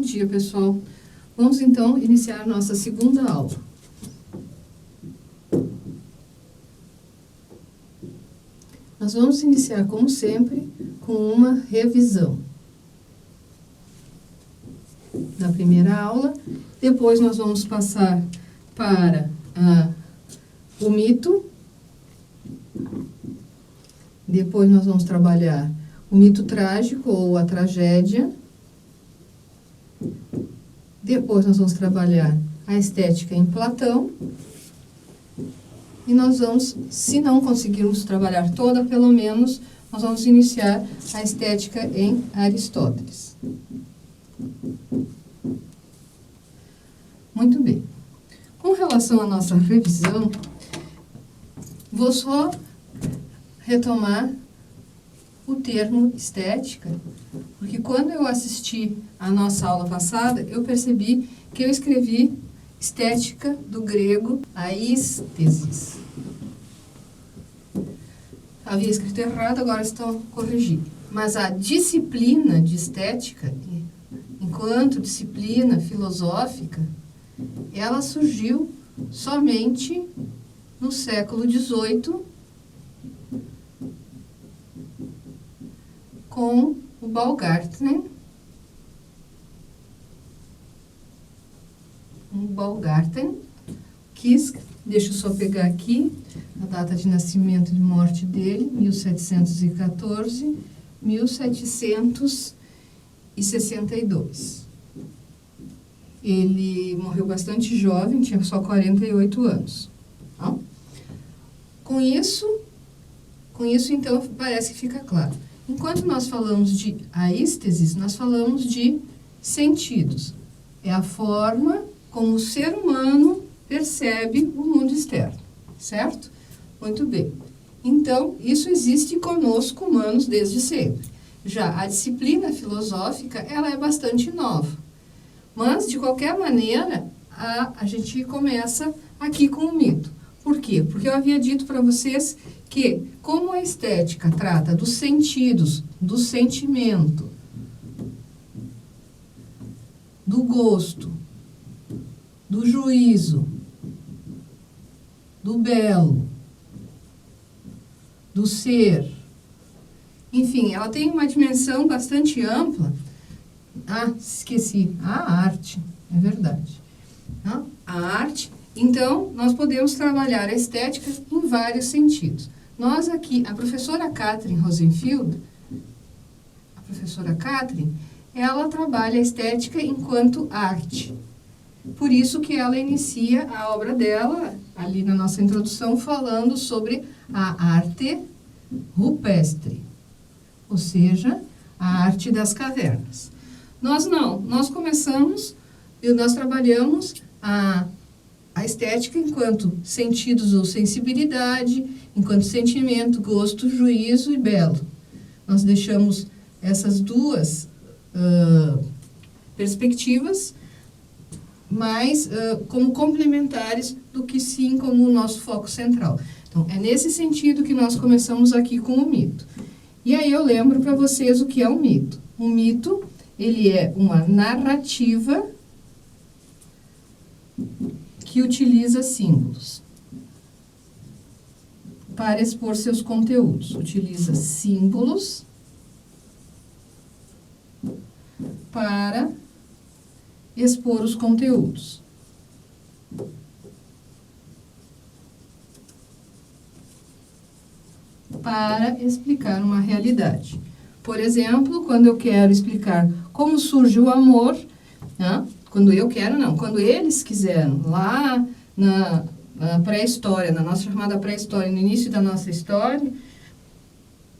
dia, pessoal. Vamos então iniciar nossa segunda aula. Nós vamos iniciar, como sempre, com uma revisão da primeira aula. Depois nós vamos passar para o mito. Depois nós vamos trabalhar o mito trágico ou a tragédia. Depois nós vamos trabalhar a estética em Platão. E nós vamos, se não conseguirmos trabalhar toda, pelo menos, nós vamos iniciar a estética em Aristóteles. Muito bem. Com relação à nossa revisão, vou só retomar o termo estética, porque quando eu assisti a nossa aula passada, eu percebi que eu escrevi estética do grego aístesis. Havia escrito errado, agora estou corrigindo. Mas a disciplina de estética, enquanto disciplina filosófica, ela surgiu somente no século XVIII, com o Baumgarten. Deixa eu só pegar aqui a data de nascimento e de morte dele, 1714, 1762. Ele morreu bastante jovem, tinha só 48 anos. Não? Com isso, então, parece que fica claro. Enquanto nós falamos de aístesis, nós falamos de sentidos. É a forma como o ser humano percebe o mundo externo, certo? Muito bem. Então, isso existe conosco, humanos, desde sempre. Já a disciplina filosófica, ela é bastante nova. Mas, de qualquer maneira, a gente começa aqui com o mito. Por quê? Porque eu havia dito para vocês que, como a estética trata dos sentidos, do sentimento, do gosto, do juízo, do belo, do ser, enfim, ela tem uma dimensão bastante ampla. Esqueci, a arte, é verdade. A arte, então, nós podemos trabalhar a estética em vários sentidos. Nós aqui, a professora Katrin Rosenfield, ela trabalha a estética enquanto arte. Por isso que ela inicia a obra dela, ali na nossa introdução, falando sobre a arte rupestre, ou seja, a arte das cavernas. Nós não, nós começamos e nós trabalhamos a estética enquanto sentidos ou sensibilidade, enquanto sentimento, gosto, juízo e belo. Nós deixamos essas duas perspectivas mais como complementares do que sim como o nosso foco central. Então, é nesse sentido que nós começamos aqui com o mito. E aí eu lembro para vocês o que é um mito. Um mito, ele é uma narrativa que utiliza símbolos para expor seus conteúdos. Utiliza símbolos para expor os conteúdos. Para explicar uma realidade. Por exemplo, quando eu quero explicar como surge o amor, né? Quando eu quero, não, quando eles quiseram, lá na pré-história, na nossa chamada pré-história, no início da nossa história,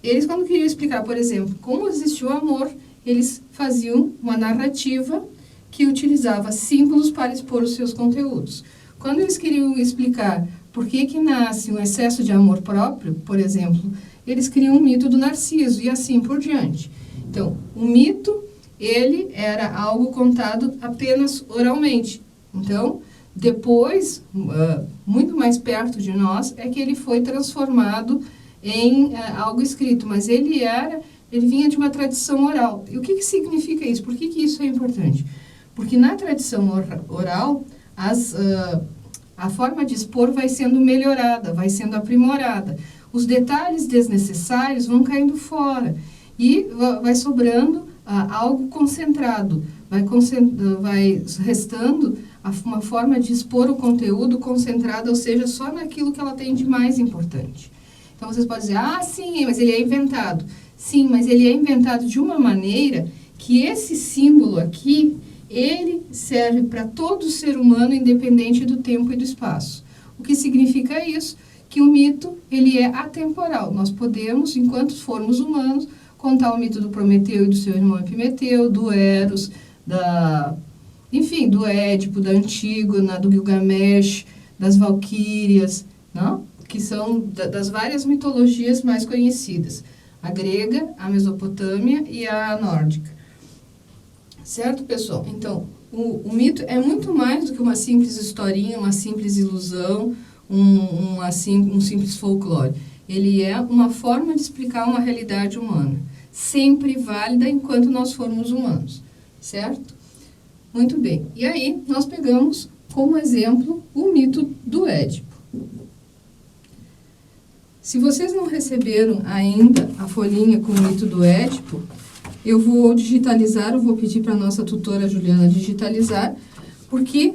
eles, quando queriam explicar, por exemplo, como existiu o amor, eles faziam uma narrativa que utilizava símbolos para expor os seus conteúdos. Quando eles queriam explicar por que nasce um excesso de amor próprio, por exemplo, eles criam um mito do Narciso e assim por diante. Então, o mito, ele era algo contado apenas oralmente. Então, depois, muito mais perto de nós, é que ele foi transformado em algo escrito, mas ele vinha de uma tradição oral. E o que significa isso? Por que isso é importante? Porque na tradição oral, a forma de expor vai sendo melhorada, vai sendo aprimorada. Os detalhes desnecessários vão caindo fora e vai sobrando algo concentrado, vai restando uma forma de expor o conteúdo concentrado, ou seja, só naquilo que ela tem de mais importante. Então, vocês podem dizer, sim, mas ele é inventado. Sim, mas ele é inventado de uma maneira que esse símbolo aqui, ele serve para todo ser humano, independente do tempo e do espaço. O que significa isso? Que o mito, ele é atemporal. Nós podemos, enquanto formos humanos, contar o mito do Prometeu e do seu irmão Epimeteu, do Eros, do Édipo, da Antígona, do Gilgamesh, das Valquírias, não? Que são das várias mitologias mais conhecidas. A grega, a mesopotâmia e a nórdica. Certo, pessoal? Então, o mito é muito mais do que uma simples historinha, uma simples ilusão, um simples folclore. Ele é uma forma de explicar uma realidade humana, sempre válida enquanto nós formos humanos, certo? Muito bem. E aí, nós pegamos como exemplo o mito do Édipo. Se vocês não receberam ainda a folhinha com o mito do Édipo, eu vou digitalizar, eu vou pedir para a nossa tutora Juliana digitalizar, porque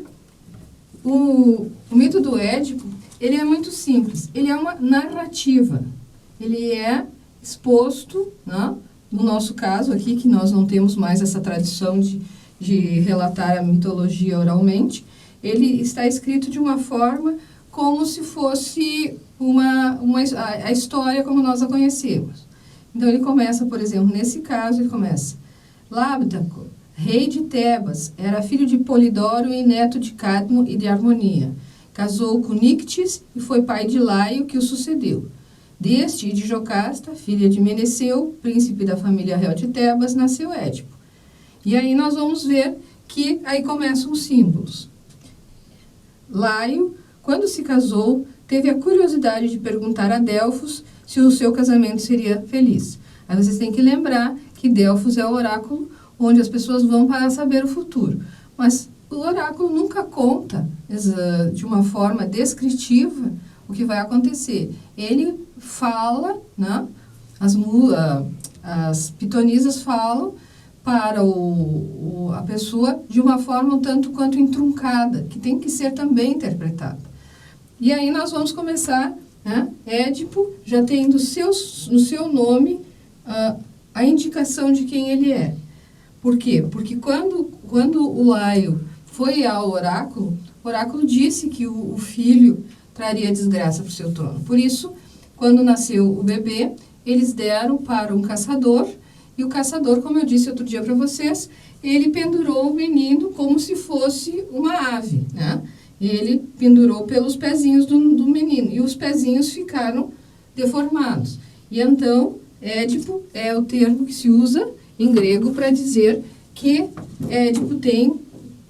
o mito do Édipo, ele é muito simples, ele é uma narrativa, ele é exposto, né, no nosso caso aqui, que nós não temos mais essa tradição de relatar a mitologia oralmente, ele está escrito de uma forma como se fosse a história como nós a conhecemos. Então, ele começa, por exemplo, nesse caso, ele começa: Lábdaco, rei de Tebas, era filho de Polidoro e neto de Cadmo e de Harmonia. Casou com Nictis e foi pai de Laio, que o sucedeu. Deste e de Jocasta, filha de Meneceu, príncipe da família real de Tebas, nasceu Édipo. E aí nós vamos ver que aí começam os símbolos. Laio, quando se casou, teve a curiosidade de perguntar a Delfos se o seu casamento seria feliz. Aí vocês têm que lembrar que Delfos é o oráculo onde as pessoas vão para saber o futuro. Mas o oráculo nunca conta de uma forma descritiva o que vai acontecer. Ele fala, né? As pitonisas falam para a pessoa de uma forma um tanto quanto entruncada, que tem que ser também interpretada. E aí nós vamos começar, né? Édipo já tem no seu nome a indicação de quem ele é. Por quê? Porque quando o Laio foi ao oráculo, o oráculo disse que o filho traria desgraça para o seu trono. Por isso, quando nasceu o bebê, eles deram para um caçador, e o caçador, como eu disse outro dia para vocês, ele pendurou o menino como se fosse uma ave, né? Ele pendurou pelos pezinhos do menino, e os pezinhos ficaram deformados. E então, Édipo é o termo que se usa em grego para dizer que Édipo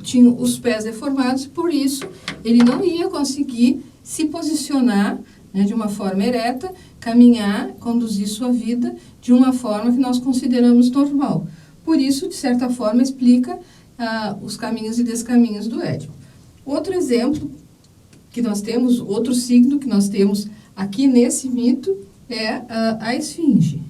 tinha os pés deformados, por isso ele não ia conseguir se posicionar, né, de uma forma ereta, caminhar, conduzir sua vida de uma forma que nós consideramos normal. Por isso, de certa forma, explica os caminhos e descaminhos do Édipo. Outro exemplo que nós temos, outro signo que nós temos aqui nesse mito é a esfinge.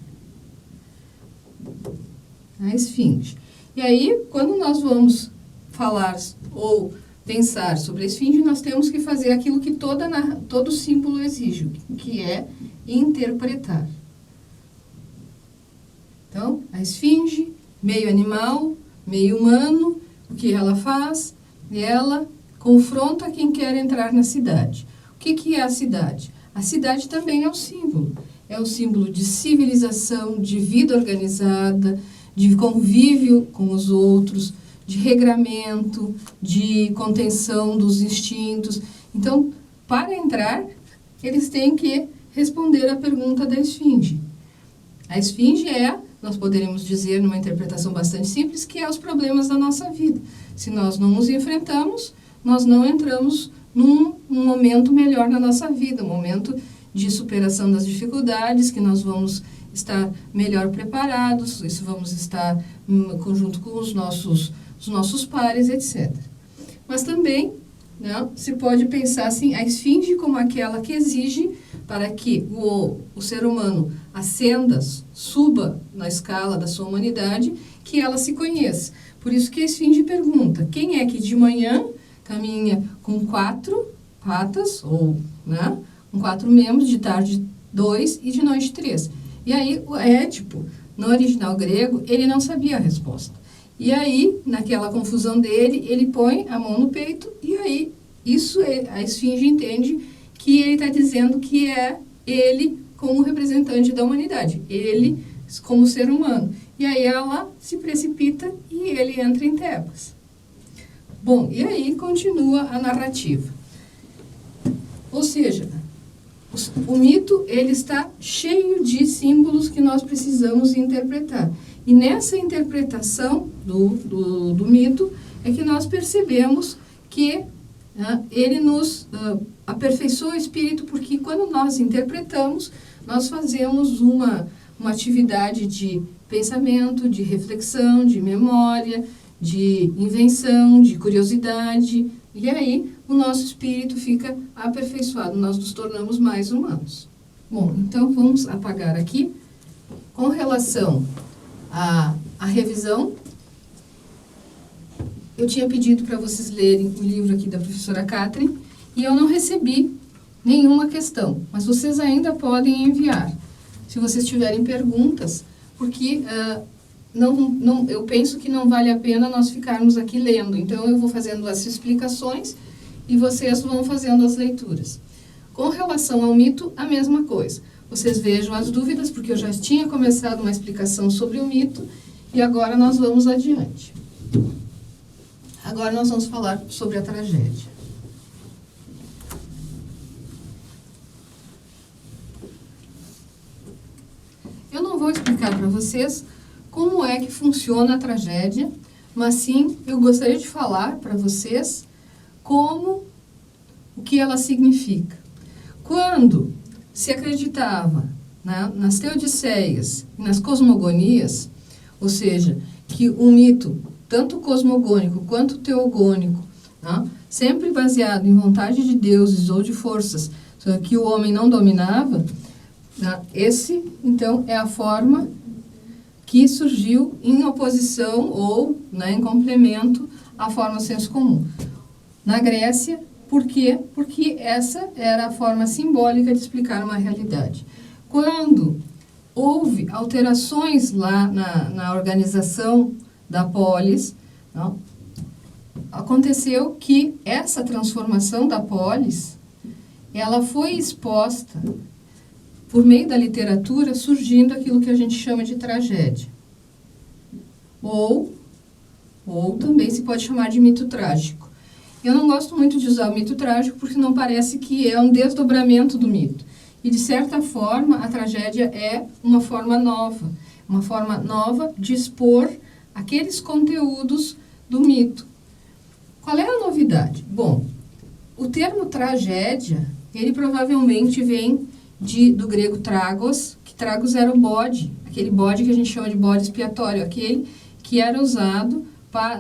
A esfinge. E aí, quando nós vamos falar ou pensar sobre a esfinge, nós temos que fazer aquilo que todo símbolo exige, que é interpretar. Então, a esfinge, meio animal, meio humano, o que ela faz? Ela confronta quem quer entrar na cidade. O que é a cidade? A cidade também é um símbolo. É um símbolo de civilização, de vida organizada, de convívio com os outros, de regramento, de contenção dos instintos. Então, para entrar, eles têm que responder a pergunta da esfinge. A esfinge nós poderíamos dizer, numa interpretação bastante simples, que é os problemas da nossa vida. Se nós não os enfrentamos, nós não entramos num momento melhor na nossa vida, um momento de superação das dificuldades, que nós vamos estar melhor preparados, isso vamos estar junto com os nossos os nossos pares, etc. Mas também, né, se pode pensar assim, a esfinge como aquela que exige para que o ser humano ascenda, suba na escala da sua humanidade, que ela se conheça. Por isso que a esfinge pergunta, quem é que de manhã caminha com 4 patas, ou, né, com 4 membros, de tarde 2 e de noite 3. E aí o Édipo, no original grego, ele não sabia a resposta. E aí, naquela confusão dele, ele põe a mão no peito e aí a esfinge entende que ele está dizendo que é ele como representante da humanidade, ele como ser humano. E aí ela se precipita e ele entra em Tebas. Bom, e aí continua a narrativa. Ou seja, o mito ele está cheio de símbolos que nós precisamos interpretar. E nessa interpretação do mito é que nós percebemos que ele nos aperfeiçoa o espírito, porque quando nós interpretamos, nós fazemos uma atividade de pensamento, de reflexão, de memória, de invenção, de curiosidade, e aí o nosso espírito fica aperfeiçoado, nós nos tornamos mais humanos. Bom, então vamos apagar aqui. Com relação à revisão, eu tinha pedido para vocês lerem o livro aqui da professora Catherine e eu não recebi nenhuma questão, mas vocês ainda podem enviar, se vocês tiverem perguntas, porque eu penso que não vale a pena nós ficarmos aqui lendo, então eu vou fazendo as explicações e vocês vão fazendo as leituras. Com relação ao mito, a mesma coisa. Vocês vejam as dúvidas, porque eu já tinha começado uma explicação sobre o mito e agora nós vamos adiante. Agora nós vamos falar sobre a tragédia. Eu não vou explicar para vocês como é que funciona a tragédia, mas sim eu gostaria de falar para vocês o que ela significa. Quando se acreditava nas teodiceias e nas cosmogonias, ou seja, que o mito, tanto cosmogônico quanto teogônico, sempre baseado em vontade de deuses ou de forças que o homem não dominava, esse, então, é a forma que surgiu em oposição ou em complemento à forma senso comum. Na Grécia, por quê? Porque essa era a forma simbólica de explicar uma realidade. Quando houve alterações lá na organização da polis, aconteceu que essa transformação da polis, ela foi exposta por meio da literatura, surgindo aquilo que a gente chama de tragédia. Ou também se pode chamar de mito trágico. Eu não gosto muito de usar o mito trágico porque não parece que é um desdobramento do mito. E, de certa forma, a tragédia é uma forma nova de expor aqueles conteúdos do mito. Qual é a novidade? Bom, o termo tragédia, ele provavelmente vem do grego tragos, que tragos era o bode, aquele bode que a gente chama de bode expiatório, aquele que era usado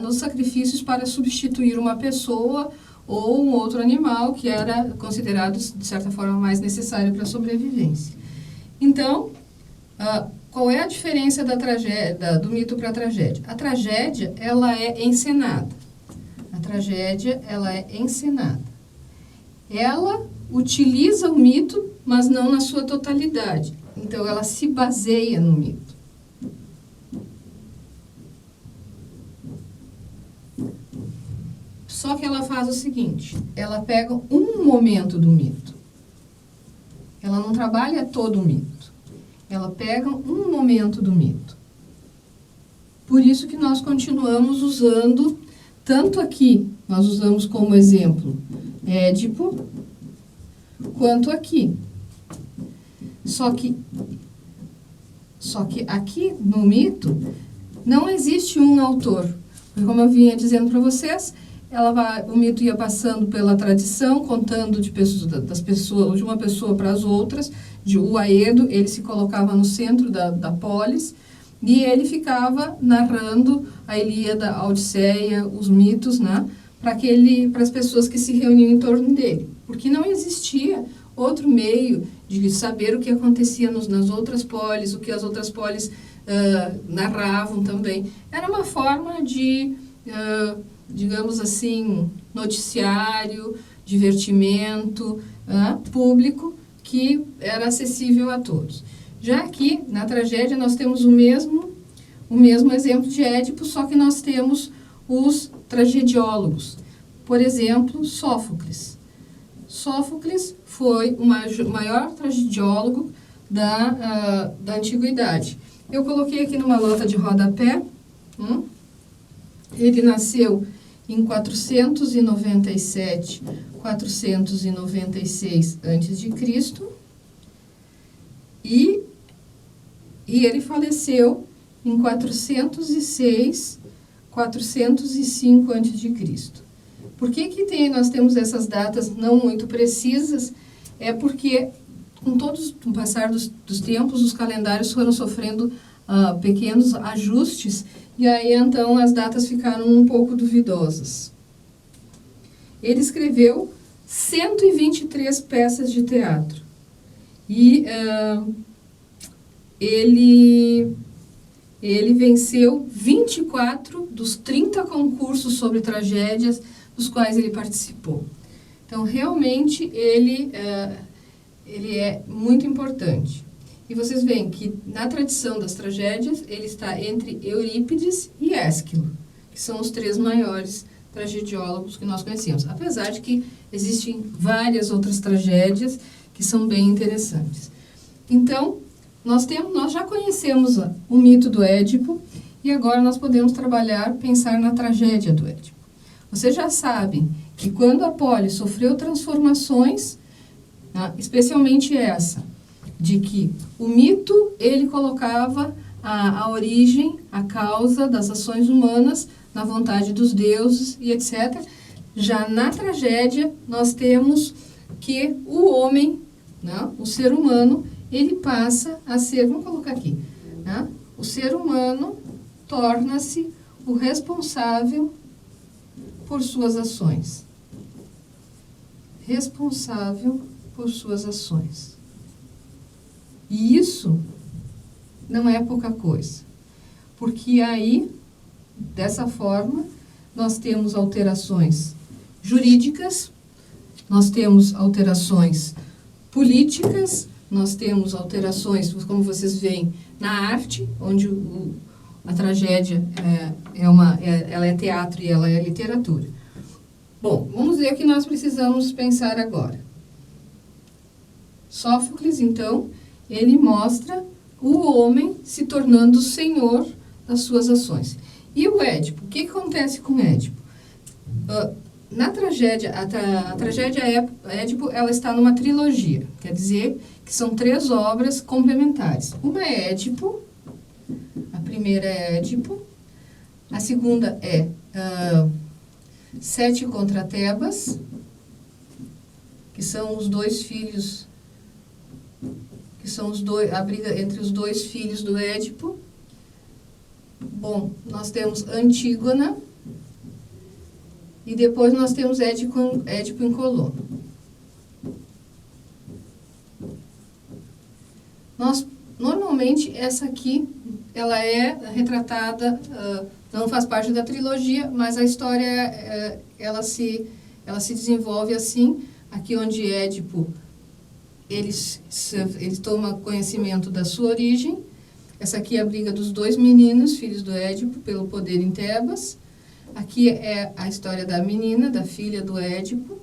nos sacrifícios para substituir uma pessoa ou um outro animal que era considerado, de certa forma, mais necessário para a sobrevivência. Então, qual é a diferença da tragédia, do mito para a tragédia? A tragédia, ela é encenada. A tragédia, ela é encenada. Ela utiliza o mito, mas não na sua totalidade. Então, ela se baseia no mito. Só que ela faz o seguinte, ela pega um momento do mito. Ela não trabalha todo o mito. Ela pega um momento do mito. Por isso que nós continuamos usando, tanto aqui, nós usamos como exemplo Édipo, quanto aqui. Só que aqui no mito não existe um autor. Como eu vinha dizendo para vocês, o mito ia passando pela tradição, contando de uma pessoa para as outras. O Aedo, ele se colocava no centro da polis, E ele ficava narrando a Ilíada, a Odisseia, os mitos, né, para as pessoas que se reuniam em torno dele. Porque não existia outro meio de saber o que acontecia nas outras polis, o que as outras polis narravam também. Era uma forma de, digamos assim, noticiário, divertimento público, que era acessível a todos. Já aqui, na tragédia, nós temos o mesmo exemplo de Édipo, só que nós temos os tragediólogos. Por exemplo, Sófocles. Sófocles foi o maior tragediólogo da antiguidade. Eu coloquei aqui numa nota de rodapé. Ele nasceu em 497, 496 a.C. E ele faleceu em 406, 405 a.C. Por que nós temos essas datas não muito precisas? É porque, com o passar dos tempos, os calendários foram sofrendo pequenos ajustes, e aí então as datas ficaram um pouco duvidosas. Ele escreveu 123 peças de teatro. E ele venceu 24 dos 30 concursos sobre tragédias dos quais ele participou. Então, realmente, ele é muito importante. E vocês veem que, na tradição das tragédias, ele está entre Eurípides e Ésquilo, que são os 3 maiores tragediólogos que nós conhecemos. Apesar de que existem várias outras tragédias que são bem interessantes. Então, nós já conhecemos o mito do Édipo, e agora nós podemos pensar na tragédia do Édipo. Vocês já sabem que quando a polis sofreu transformações, especialmente essa, de que o mito, ele colocava a origem, a causa das ações humanas na vontade dos deuses e etc. Já na tragédia, nós temos que o homem, o ser humano, ele passa a ser, vamos colocar aqui, o ser humano torna-se o responsável por suas ações. Responsável por suas ações. E isso não é pouca coisa, porque aí, dessa forma, nós temos alterações jurídicas, nós temos alterações políticas, nós temos alterações, como vocês veem, na arte, onde a tragédia ela é teatro e ela é literatura. Bom, vamos ver o que nós precisamos pensar agora. Sófocles, então, ele mostra o homem se tornando senhor das suas ações. E o Édipo? O que acontece com o Édipo? Na tragédia, a tragédia Édipo, ela está numa trilogia, quer dizer que são 3 obras complementares. Uma é Édipo, a primeira é Édipo, a segunda é Sete contra Tebas, que são os 2 filhos, a briga entre os 2 filhos do Édipo. Bom, nós temos Antígona, e depois nós temos Édipo em Colono. Normalmente, essa aqui, ela é retratada, não faz parte da trilogia, mas a história, ela se desenvolve assim, aqui onde Édipo, ele toma conhecimento da sua origem. Essa aqui é a briga dos 2 meninos, filhos do Édipo, pelo poder em Tebas. Aqui é a história da menina, da filha do Édipo,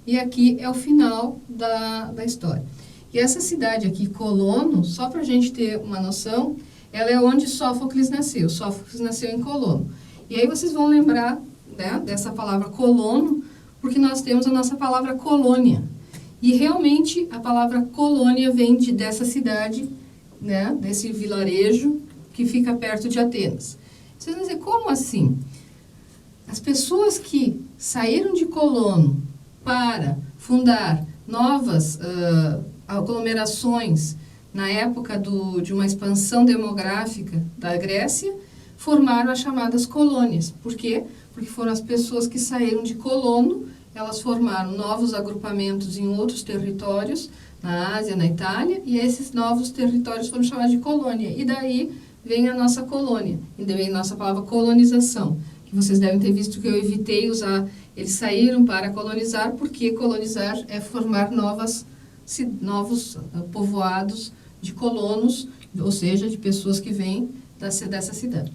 e aqui é o final da história. E essa cidade aqui, Colono, só para a gente ter uma noção, ela é onde Sófocles nasceu. Sófocles nasceu em Colono. E aí vocês vão lembrar, dessa palavra colono, porque nós temos a nossa palavra colônia. E realmente a palavra colônia vem dessa cidade, desse vilarejo que fica perto de Atenas. Vocês vão dizer, como assim? As pessoas que saíram de Colono para fundar novas aglomerações, na época de uma expansão demográfica da Grécia, formaram as chamadas colônias. Por quê? Porque foram as pessoas que saíram de colono, elas formaram novos agrupamentos em outros territórios, na Ásia, na Itália, e esses novos territórios foram chamados de colônia. E daí vem a nossa colônia, e vem a nossa palavra colonização, que vocês devem ter visto que eu evitei usar. Eles saíram para colonizar, porque colonizar é formar novos povoados de colonos, ou seja, de pessoas que vêm dessa cidade.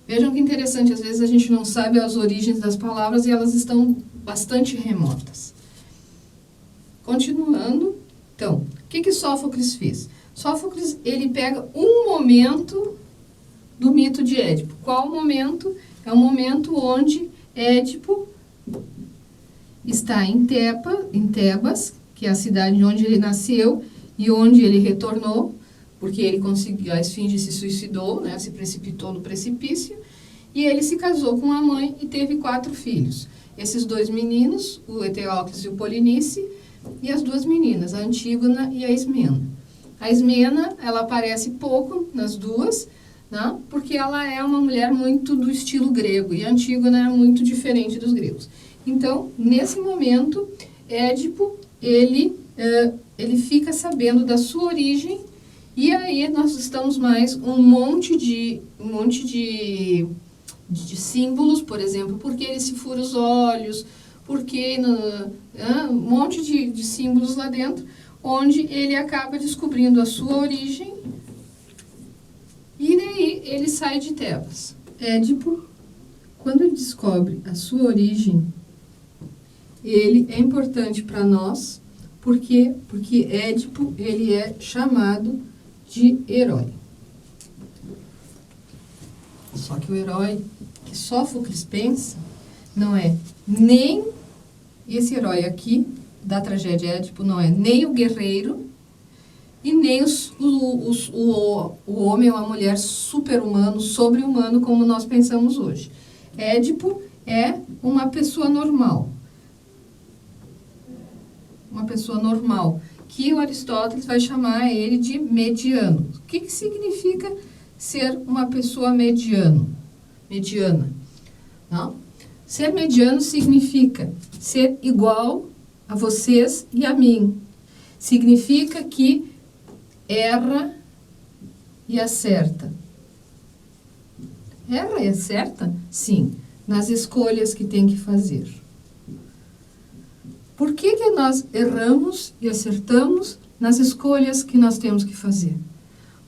Vejam que interessante, às vezes a gente não sabe as origens das palavras e elas estão bastante remotas. Continuando, então, o que Sófocles fez? Sófocles, ele pega um momento do mito de Édipo. Qual momento? É o momento onde Édipo está em Tebas, que é a cidade onde ele nasceu e onde ele retornou, porque ele conseguiu, a Esfinge se suicidou, né, se precipitou no precipício, e ele se casou com a mãe e teve 4 filhos. Esses 2 meninos, o Eteócles e o Polinice, e as 2 meninas, a Antígona e a Ismena. A Ismena, ela aparece pouco nas duas, né, porque ela é uma mulher muito do estilo grego, e a Antígona é muito diferente dos gregos. Então, nesse momento, Édipo, ele fica sabendo da sua origem, e aí nós estamos mais um monte de símbolos, por exemplo, porque ele se fura os olhos, porque um monte de símbolos lá dentro, onde ele acaba descobrindo a sua origem, e daí ele sai de Tebas. Édipo, quando ele descobre a sua origem, ele é importante para nós, porque Édipo, ele é chamado de herói. Só que o herói que Sófocles pensa não é nem esse herói aqui da tragédia Édipo, não é nem o guerreiro e nem o homem ou a mulher super-humano, sobre-humano, como nós pensamos hoje. Édipo é uma pessoa normal. Uma pessoa normal, que o Aristóteles vai chamar ele de mediano. O que significa ser uma pessoa mediana? Não? Ser mediano significa ser igual a vocês e a mim. Significa que erra e acerta. Erra e acerta? Sim, nas escolhas que tem que fazer. Por que nós erramos e acertamos nas escolhas que nós temos que fazer?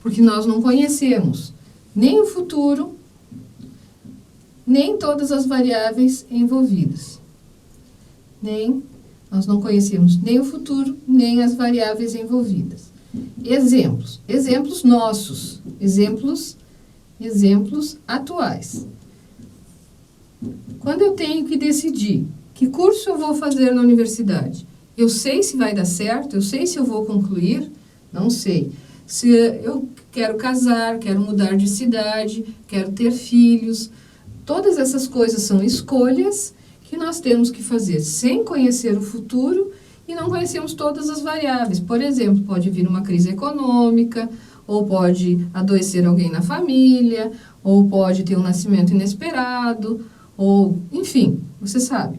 Porque nós não conhecemos nem o futuro, nem todas as variáveis envolvidas. Nós não conhecemos nem o futuro, nem as variáveis envolvidas. Exemplos nossos, exemplos atuais. Quando eu tenho que decidir que curso eu vou fazer na universidade, eu sei se vai dar certo, eu sei se eu vou concluir, não sei. Se eu quero casar, quero mudar de cidade, quero ter filhos, todas essas coisas são escolhas que nós temos que fazer sem conhecer o futuro e não conhecemos todas as variáveis. Por exemplo, pode vir uma crise econômica, ou pode adoecer alguém na família, ou pode ter um nascimento inesperado, ou, enfim, você sabe,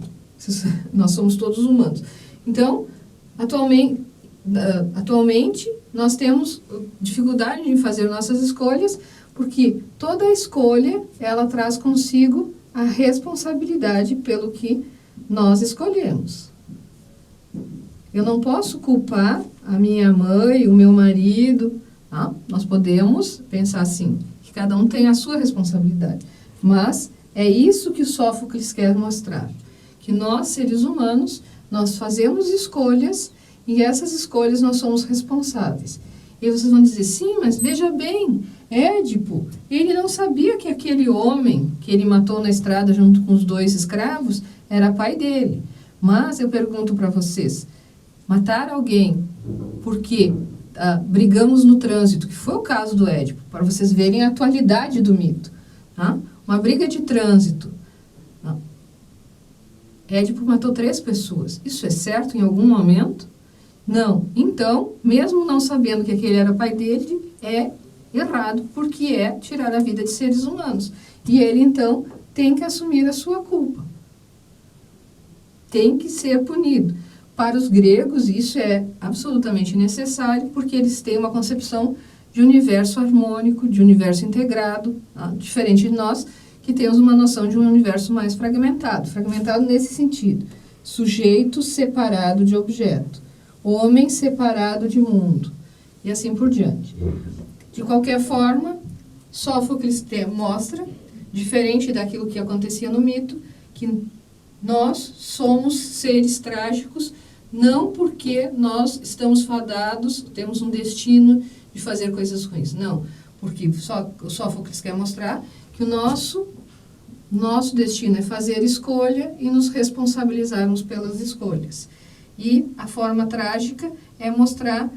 nós somos todos humanos. Então, atualmente, nós temos dificuldade em fazer nossas escolhas, porque toda escolha, ela traz consigo a responsabilidade pelo que nós escolhemos. Eu não posso culpar a minha mãe, o meu marido. Tá? Nós podemos pensar assim, que cada um tem a sua responsabilidade. Mas é isso que Sófocles quer mostrar. Que nós, seres humanos, nós fazemos escolhas e essas escolhas nós somos responsáveis. E vocês vão dizer, sim, mas veja bem, Édipo, ele não sabia que aquele homem que ele matou na estrada junto com os 2 escravos era pai dele. Mas eu pergunto para vocês, matar alguém porque brigamos no trânsito, que foi o caso do Édipo, para vocês verem a atualidade do mito. Tá? Uma briga de trânsito. Édipo matou 3 pessoas. Isso é certo em algum momento? Não. Então, mesmo não sabendo que aquele era pai dele, é errado, porque é tirar a vida de seres humanos. E ele, então, tem que assumir a sua culpa. Tem que ser punido. Para os gregos, isso é absolutamente necessário, porque eles têm uma concepção de universo harmônico, de universo integrado, tá? Diferente de nós, que temos uma noção de um universo mais fragmentado. Fragmentado nesse sentido. Sujeito separado de objeto. Homem separado de mundo. E assim por diante. De qualquer forma, Sófocles mostra, diferente daquilo que acontecia no mito, que nós somos seres trágicos, não porque nós estamos fadados, temos um destino de fazer coisas ruins. Não, porque o Sófocles quer mostrar que o nosso destino é fazer escolha e nos responsabilizarmos pelas escolhas. E a forma trágica é mostrar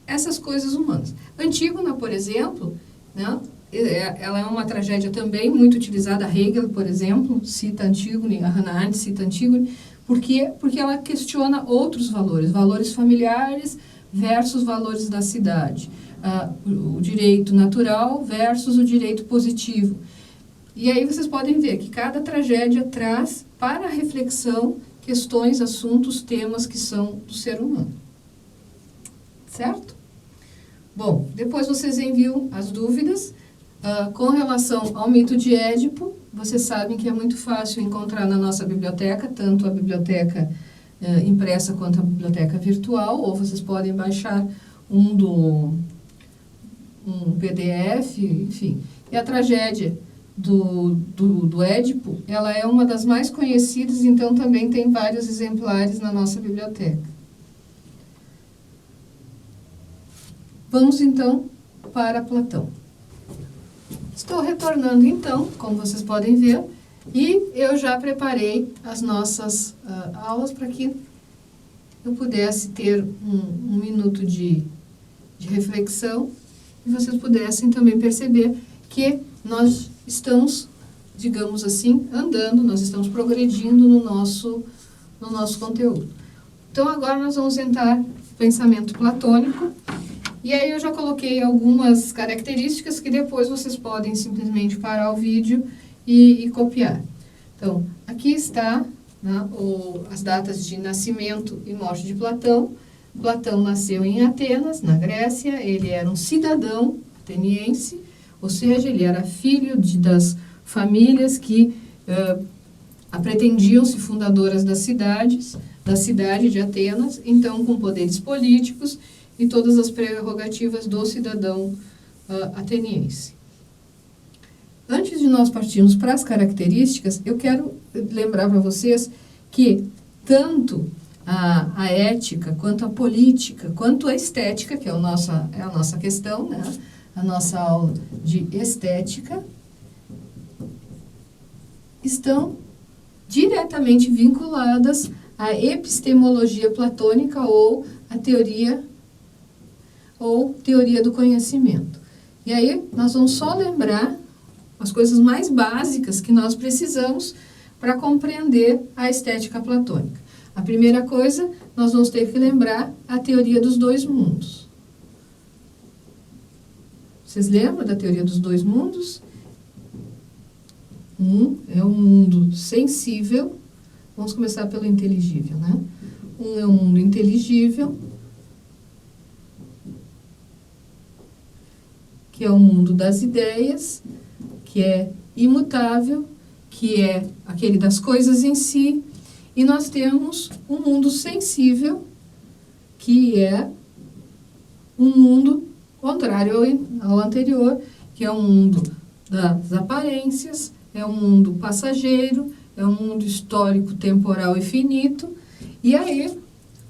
essas coisas humanas. Antígona, por exemplo, né, ela é uma tragédia também muito utilizada. Hegel, por exemplo, cita Antígone, a Hannah Arendt cita Antígone. Por quê? Porque ela questiona outros valores, valores familiares versus valores da cidade. O direito natural versus o direito positivo. E aí vocês podem ver que cada tragédia traz para a reflexão questões, assuntos, temas que são do ser humano. Certo? Bom, depois vocês enviam as dúvidas. Com relação ao mito de Édipo, vocês sabem que é muito fácil encontrar na nossa biblioteca, tanto a biblioteca impressa quanto a biblioteca virtual, ou vocês podem baixar um PDF, enfim. E a tragédia do Édipo, ela é uma das mais conhecidas, então também tem vários exemplares na nossa biblioteca. Vamos então para Platão. Estou retornando então, como vocês podem ver, e eu já preparei as nossas aulas para que eu pudesse ter um minuto de reflexão e vocês pudessem também perceber que nós estamos, digamos assim, andando, nós estamos progredindo no nosso conteúdo. Então agora nós vamos entrar no pensamento platônico. E aí eu já coloquei algumas características que depois vocês podem simplesmente parar o vídeo e copiar. Então, aqui está, né, as datas de nascimento e morte de Platão. Platão nasceu em Atenas, na Grécia. Ele era um cidadão ateniense, ou seja, ele era filho das famílias que pretendiam-se fundadoras da cidade de Atenas, então com poderes políticos e todas as prerrogativas do cidadão ateniense. Antes de nós partirmos para as características, eu quero lembrar para vocês que tanto a ética, quanto a política, quanto a estética, que é a nossa questão, né? A nossa aula de estética, estão diretamente vinculadas à epistemologia platônica ou à teoria do conhecimento. E aí, nós vamos só lembrar as coisas mais básicas que nós precisamos para compreender a estética platônica. A primeira coisa, nós vamos ter que lembrar a teoria dos dois mundos. Vocês lembram da teoria dos dois mundos? Um é um mundo sensível. Vamos começar pelo inteligível, né? Um é um mundo inteligível, que é o mundo das ideias, que é imutável, que é aquele das coisas em si, e nós temos um mundo sensível, que é um mundo contrário ao anterior, que é um mundo das aparências, é um mundo passageiro, é um mundo histórico, temporal e finito, e aí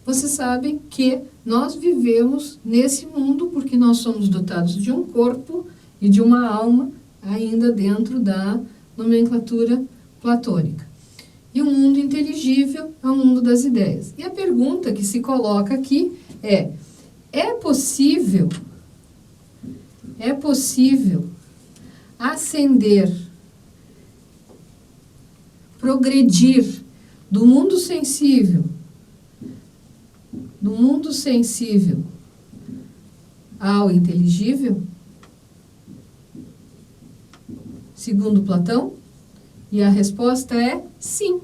vocês sabem que nós vivemos nesse mundo porque nós somos dotados de um corpo e de uma alma ainda dentro da nomenclatura platônica. E o mundo inteligível é o mundo das ideias. E a pergunta que se coloca aqui é possível ascender, progredir do mundo sensível, do mundo sensível ao inteligível, segundo Platão? E a resposta é sim.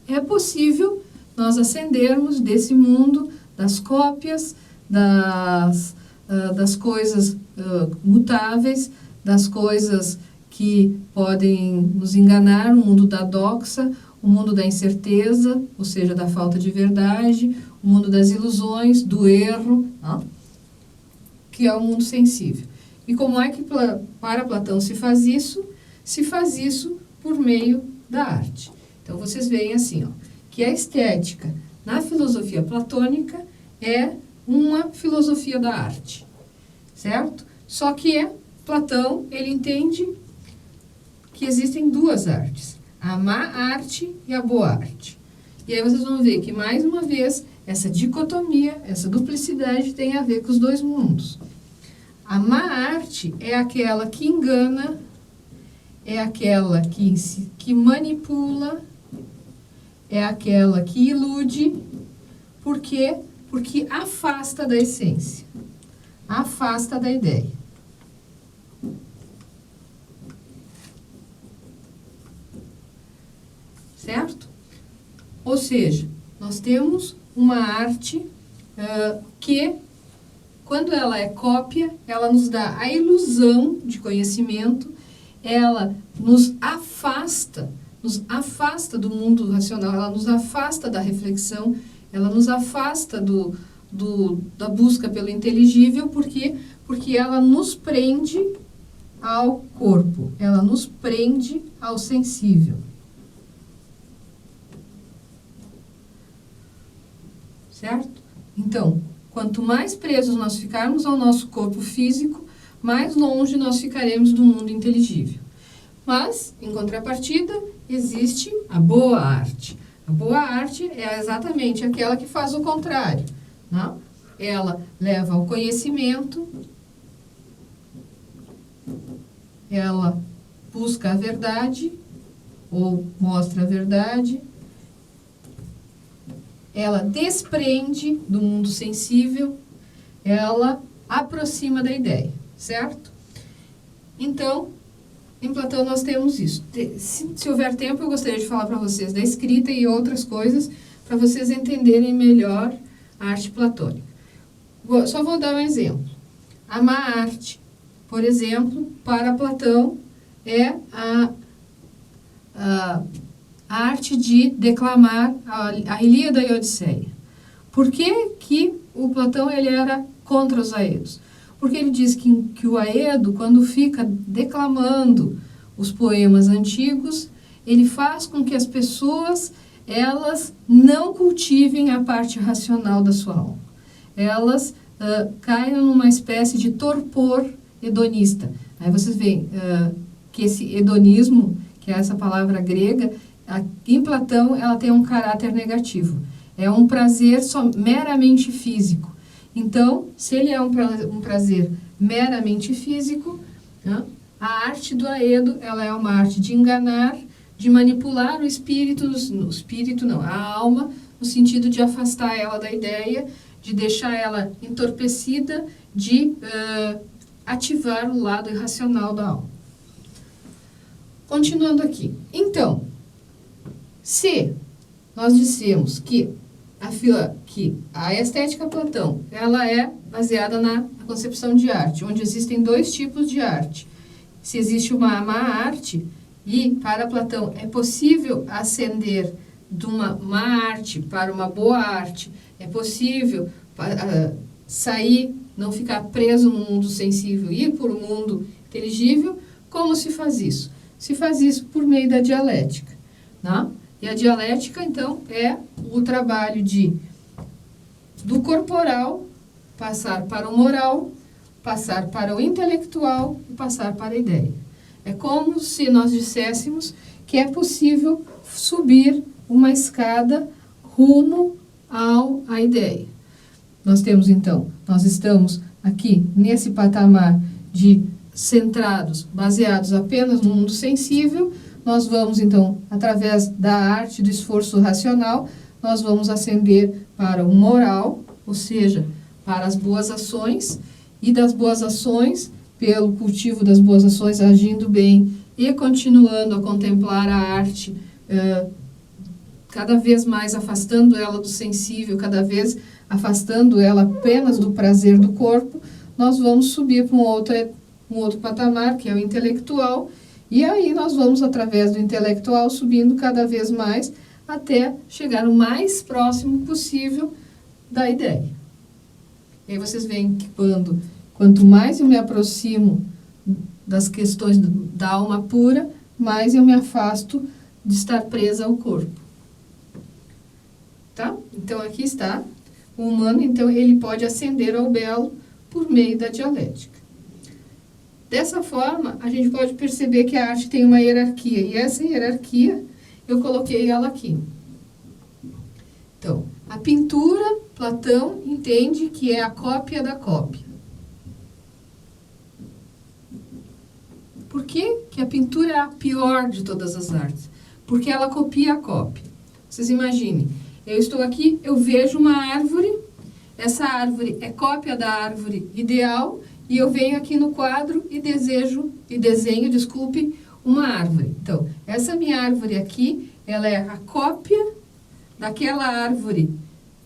É possível nós ascendermos desse mundo das cópias, das coisas mutáveis, das coisas que podem nos enganar, o mundo da doxa, o mundo da incerteza, ou seja, da falta de verdade, o mundo das ilusões, do erro, que é o mundo sensível. E como é que para Platão se faz isso? Se faz isso por meio da arte. Então, vocês veem assim, que a estética na filosofia platônica é uma filosofia da arte, certo? Só que Platão, ele entende que existem duas artes, a má arte e a boa arte. E aí vocês vão ver que, mais uma vez, essa dicotomia, essa duplicidade tem a ver com os dois mundos. A má arte é aquela que engana, é aquela que manipula, é aquela que ilude. Por quê? Porque afasta da essência, afasta da ideia. Certo? Ou seja, nós temos uma arte que, quando ela é cópia, ela nos dá a ilusão de conhecimento, ela nos afasta do mundo racional, ela nos afasta da reflexão, ela nos afasta da busca pelo inteligível, porque ela nos prende ao corpo, ela nos prende ao sensível. Certo? Então, quanto mais presos nós ficarmos ao nosso corpo físico, mais longe nós ficaremos do mundo inteligível. Mas, em contrapartida, existe a boa arte. A boa arte é exatamente aquela que faz o contrário, não? Ela leva ao conhecimento, ela busca a verdade, ou mostra a verdade, ela desprende do mundo sensível, ela aproxima da ideia, certo? Então, em Platão nós temos isso. Se houver tempo, eu gostaria de falar para vocês da escrita e outras coisas, para vocês entenderem melhor a arte platônica. Só vou dar um exemplo. A má arte, por exemplo, para Platão, é a arte de declamar a Ilíada e a Odisseia. Por que o Platão ele era contra os aedos? Porque ele diz que o aedo, quando fica declamando os poemas antigos, ele faz com que as pessoas elas não cultivem a parte racional da sua alma. Elas caiam numa espécie de torpor hedonista. Aí vocês veem que esse hedonismo, que é essa palavra grega, em Platão ela tem um caráter negativo. É um prazer meramente físico. Então, se ele é um prazer meramente físico, a arte do aedo ela é uma arte de enganar, de manipular o espírito, a alma, no sentido de afastar ela da ideia, de deixar ela entorpecida, de ativar o lado irracional da alma. Continuando aqui. Então, se nós dissemos que a estética Platão, ela é baseada na concepção de arte, onde existem dois tipos de arte. Se existe uma má arte, e para Platão é possível ascender de uma má arte para uma boa arte, é possível sair, não ficar preso no mundo sensível e ir para o mundo inteligível. Como se faz isso? Se faz isso por meio da dialética, né? E a dialética, então, é o trabalho do corporal passar para o moral, passar para o intelectual e passar para a ideia. É como se nós disséssemos que é possível subir uma escada rumo à ideia. Nós estamos aqui nesse patamar de centrados, baseados apenas no mundo sensível. Nós vamos, então, através da arte, do esforço racional, nós vamos ascender para o moral, ou seja, para as boas ações, e das boas ações, pelo cultivo das boas ações, agindo bem e continuando a contemplar a arte, cada vez mais afastando ela do sensível, cada vez afastando ela apenas do prazer do corpo, nós vamos subir para um outro patamar, que é o intelectual, e aí nós vamos, através do intelectual, subindo cada vez mais, até chegar o mais próximo possível da ideia. E aí vocês veem que quanto mais eu me aproximo das questões da alma pura, mais eu me afasto de estar presa ao corpo. Tá? Então, aqui está. O humano, então, ele pode ascender ao belo por meio da dialética. Dessa forma, a gente pode perceber que a arte tem uma hierarquia. E essa hierarquia, eu coloquei ela aqui. Então, a pintura, Platão entende que é a cópia da cópia. Por que que a pintura é a pior de todas as artes? Porque ela copia a cópia. Vocês imaginem, eu estou aqui, eu vejo uma árvore, essa árvore é cópia da árvore ideal, e eu venho aqui no quadro e desenho, uma árvore. Então, essa minha árvore aqui, ela é a cópia daquela árvore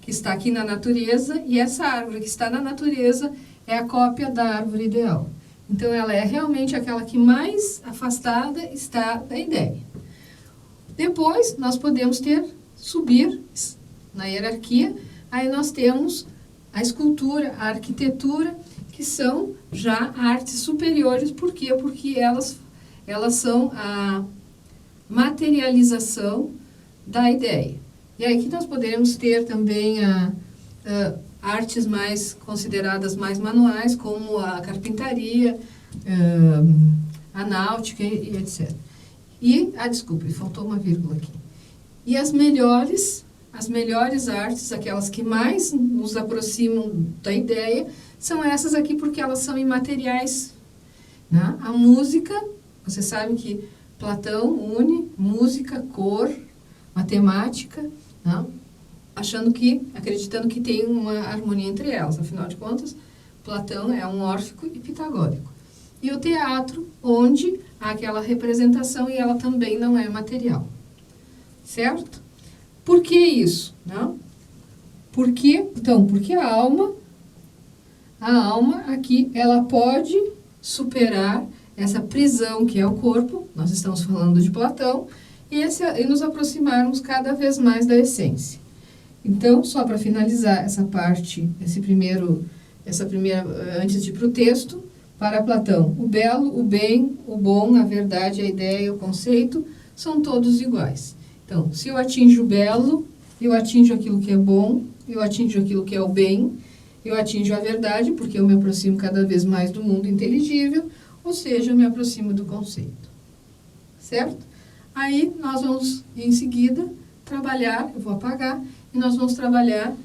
que está aqui na natureza, e essa árvore que está na natureza é a cópia da árvore ideal. Então, ela é realmente aquela que mais afastada está da ideia. Depois, nós podemos subir na hierarquia, aí nós temos a escultura, a arquitetura, que são já artes superiores. Por quê? Porque elas são a materialização da ideia. E aí que nós poderemos ter também artes mais consideradas mais manuais, como a carpintaria, a náutica e etc. Desculpe, faltou uma vírgula aqui. E as melhores artes, aquelas que mais nos aproximam da ideia, são essas aqui, porque elas são imateriais, né? A música, vocês sabem que Platão une música, cor, matemática, né? Acreditando que tem uma harmonia entre elas. Afinal de contas, Platão é um órfico e pitagórico. E o teatro, onde há aquela representação e ela também não é material. Certo? Por que isso? Não? Porque a alma aqui, ela pode superar essa prisão que é o corpo, nós estamos falando de Platão, e nos aproximarmos cada vez mais da essência. Então, só para finalizar essa parte, antes de ir para o texto, para Platão, o belo, o bem, o bom, a verdade, a ideia, o conceito, são todos iguais. Então, se eu atinjo o belo, eu atinjo aquilo que é bom, eu atinjo aquilo que é o bem, eu atinjo a verdade, porque eu me aproximo cada vez mais do mundo inteligível, ou seja, eu me aproximo do conceito. Certo? Aí, nós vamos, em seguida, trabalhar, eu vou apagar, e nós vamos trabalhar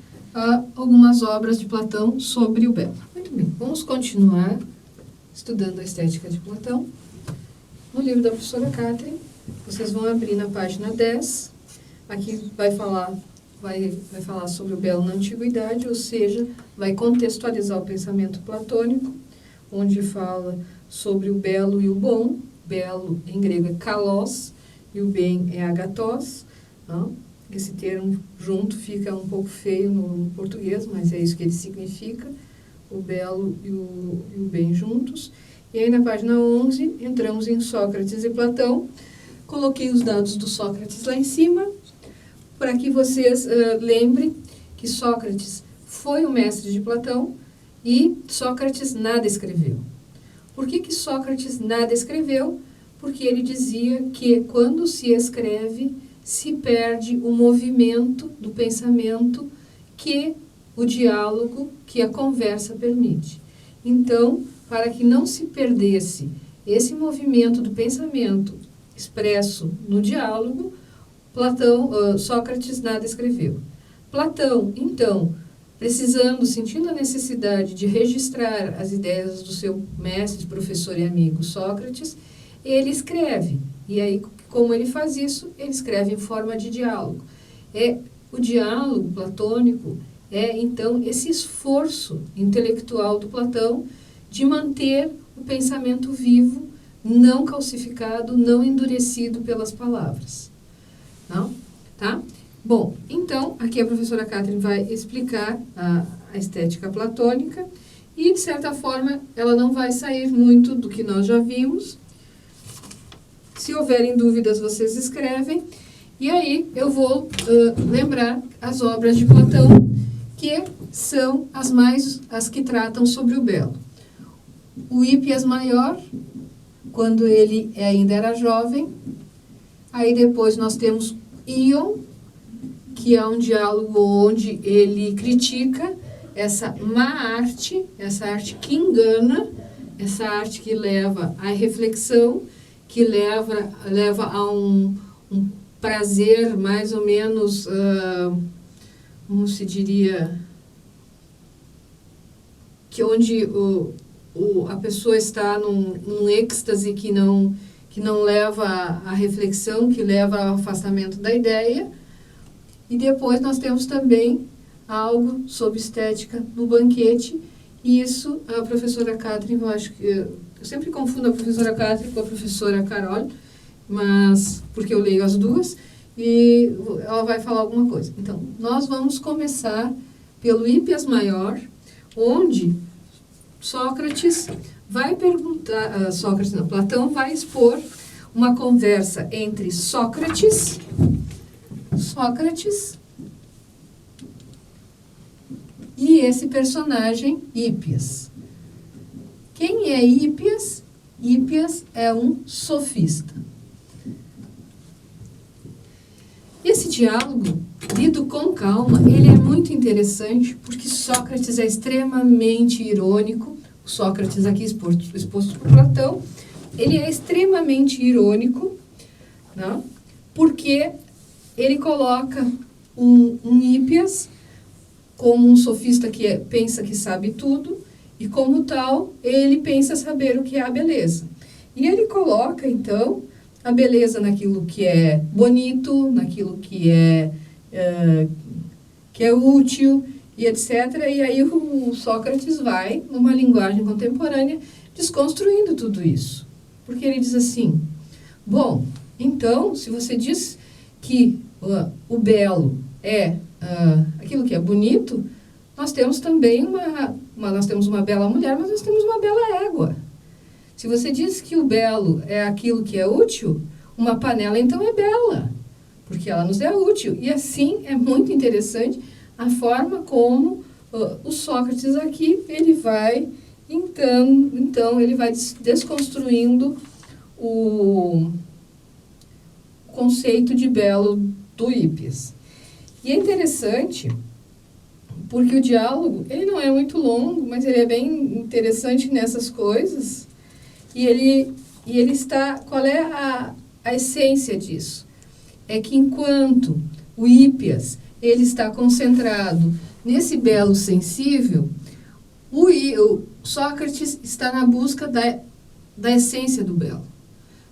algumas obras de Platão sobre o belo. Muito bem, vamos continuar estudando a estética de Platão. No livro da professora Catherine, vocês vão abrir na página 10, aqui vai falar sobre o belo na antiguidade, ou seja, vai contextualizar o pensamento platônico, onde fala sobre o belo e o bom. Belo em grego é kalos e o bem é agathos. Não? Esse termo junto fica um pouco feio no português, mas é isso que ele significa, o belo e o bem juntos. E aí na página 11 entramos em Sócrates e Platão. Coloquei os dados do Sócrates lá em cima, para que vocês lembrem que Sócrates foi o mestre de Platão e Sócrates nada escreveu. Por que Sócrates nada escreveu? Porque ele dizia que quando se escreve, se perde o movimento do pensamento que o diálogo, que a conversa permite. Então, para que não se perdesse esse movimento do pensamento expresso no diálogo, Sócrates nada escreveu. Platão, então, sentindo a necessidade de registrar as ideias do seu mestre, professor e amigo Sócrates, ele escreve. E aí, como ele faz isso? Ele escreve em forma de diálogo. O diálogo platônico é, então, esse esforço intelectual do Platão de manter o pensamento vivo, não calcificado, não endurecido pelas palavras. Não? Tá? Bom, então, aqui a professora Catherine vai explicar a estética platônica e, de certa forma, ela não vai sair muito do que nós já vimos. Se houverem dúvidas, vocês escrevem. E aí eu vou lembrar as obras de Platão, que são as que tratam sobre o belo. O Hípias Maior, quando ele ainda era jovem. Aí depois nós temos Ion, que é um diálogo onde ele critica essa má arte, essa arte que engana, essa arte que leva à reflexão, que leva a um prazer mais ou menos, como se diria, que onde a pessoa está num êxtase que não leva à reflexão, que leva ao afastamento da ideia. E depois nós temos também algo sobre estética no banquete, e isso a professora Catherine, eu sempre confundo a professora Catherine com a professora Carol, mas porque eu leio as duas, e ela vai falar alguma coisa. Então, nós vamos começar pelo Hípias Maior, onde Sócrates vai perguntar, Platão vai expor uma conversa entre Sócrates e esse personagem Hípias. Quem é Hípias? Hípias é um sofista. Esse diálogo, lido com calma, ele é muito interessante porque Sócrates é extremamente irônico. O Sócrates aqui exposto por Platão, ele é extremamente irônico, né? Porque ele coloca um Hípias como um sofista que pensa que sabe tudo, e como tal, ele pensa saber o que é a beleza. E ele coloca, então, a beleza naquilo que é bonito, naquilo que é útil, e etc. E aí o Sócrates vai, numa linguagem contemporânea, desconstruindo tudo isso. Porque ele diz assim, bom, então, se você diz que o belo é aquilo que é bonito, nós temos também nós temos uma bela mulher, mas nós temos uma bela égua. Se você diz que o belo é aquilo que é útil, uma panela então é bela, porque ela nos é útil. E assim é muito interessante a forma como o Sócrates aqui, ele vai, então ele vai desconstruindo o conceito de belo do Hípias. E é interessante, porque o diálogo, ele não é muito longo, mas ele é bem interessante nessas coisas. E ele está, qual é a essência disso? É que enquanto o Hípias, ele está concentrado nesse belo sensível, o Sócrates está na busca da essência do belo.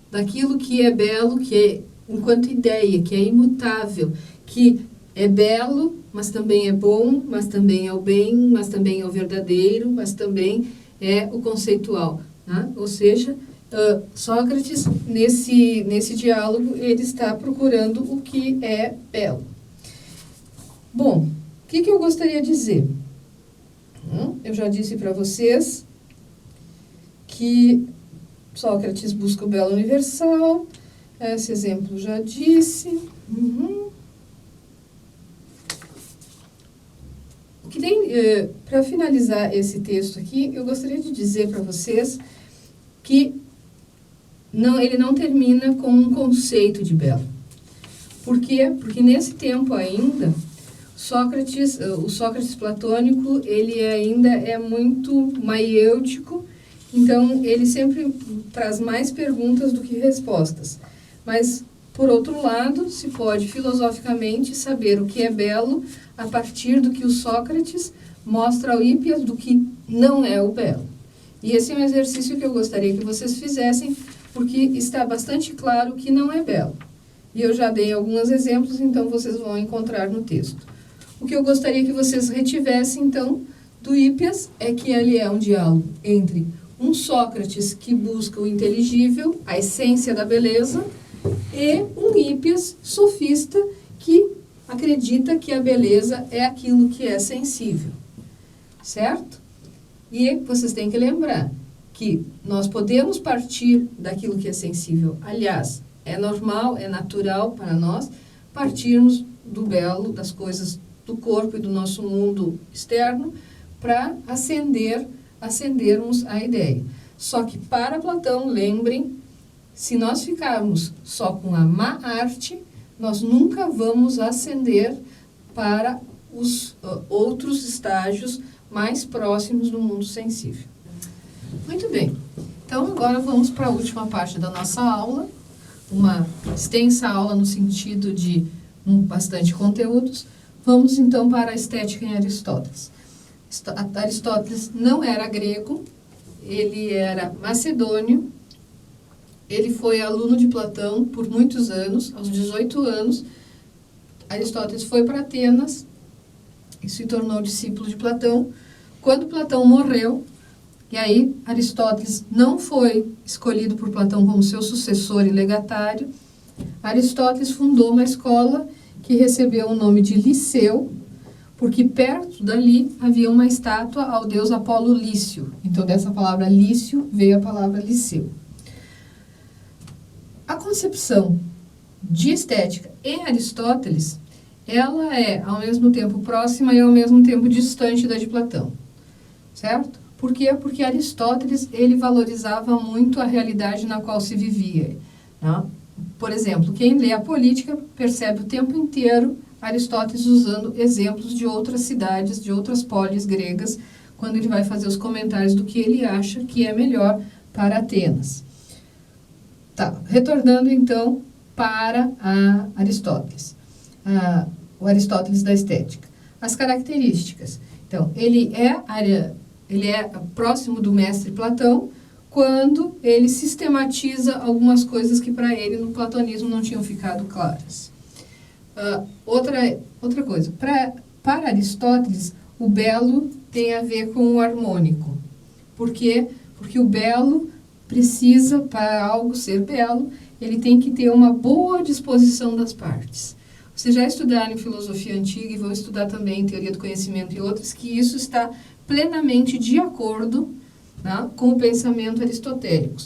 Daquilo que é belo, que é enquanto ideia, que é imutável, que é belo, mas também é bom, mas também é o bem, mas também é o verdadeiro, mas também é o conceitual. Né? Ou seja, Sócrates, nesse diálogo, ele está procurando o que é belo. Bom, o que eu gostaria de dizer? Eu já disse para vocês que Sócrates busca o belo universal. Esse exemplo já disse. Para finalizar esse texto aqui, eu gostaria de dizer para vocês que ele não termina com um conceito de belo. Por quê? Porque nesse tempo ainda, o Sócrates platônico, ele ainda é muito maiêutico, então ele sempre traz mais perguntas do que respostas. Mas, por outro lado, se pode filosoficamente saber o que é belo a partir do que o Sócrates mostra ao Hípias do que não é o belo. E esse é um exercício que eu gostaria que vocês fizessem, porque está bastante claro que não é belo. E eu já dei alguns exemplos, então vocês vão encontrar no texto. o que eu gostaria que vocês retivessem, então, do Hípias é que ele é um diálogo entre um Sócrates que busca o inteligível, a essência da beleza, e um Hípias sofista que acredita que a beleza é aquilo que é sensível, certo? E vocês têm que lembrar que nós podemos partir daquilo que é sensível. Aliás, é normal, é natural para nós partirmos do belo, das coisas do corpo e do nosso mundo externo para acendermos a ideia. Só que para Platão, lembrem, se nós ficarmos só com a má arte, nós nunca vamos ascender para os outros estágios mais próximos do mundo sensível. Muito bem, então agora vamos para a última parte da nossa aula, uma extensa aula no sentido de bastante conteúdos. Vamos então para a estética em Aristóteles. Aristóteles não era grego, ele era macedônio, ele foi aluno de Platão por muitos anos. Aos 18 anos, Aristóteles foi para Atenas e se tornou discípulo de Platão. Quando Platão morreu, e aí Aristóteles não foi escolhido por Platão como seu sucessor e legatário, Aristóteles fundou uma escola que recebeu o nome de Liceu, porque perto dali havia uma estátua ao deus Apolo Lício. Então, dessa palavra Lício veio a palavra Liceu. A concepção de estética em Aristóteles, ela é ao mesmo tempo próxima e ao mesmo tempo distante da de Platão, certo? Por quê? Porque Aristóteles, ele valorizava muito a realidade na qual se vivia, né? Por exemplo, quem lê a Política percebe o tempo inteiro Aristóteles usando exemplos de outras cidades, de outras polis gregas, quando ele vai fazer os comentários do que ele acha que é melhor para Atenas. Tá, retornando então para Aristóteles, o Aristóteles da estética. As características. Então, ele é próximo do mestre Platão quando ele sistematiza algumas coisas que para ele no platonismo não tinham ficado claras. Outra coisa, para Aristóteles, o belo tem a ver com o harmônico. Por quê? Porque o belo precisa, para algo ser belo, ele tem que ter uma boa disposição das partes. Vocês já estudaram em filosofia antiga e vão estudar também em teoria do conhecimento e outras, que isso está plenamente de acordo, né, com o pensamento aristotélico.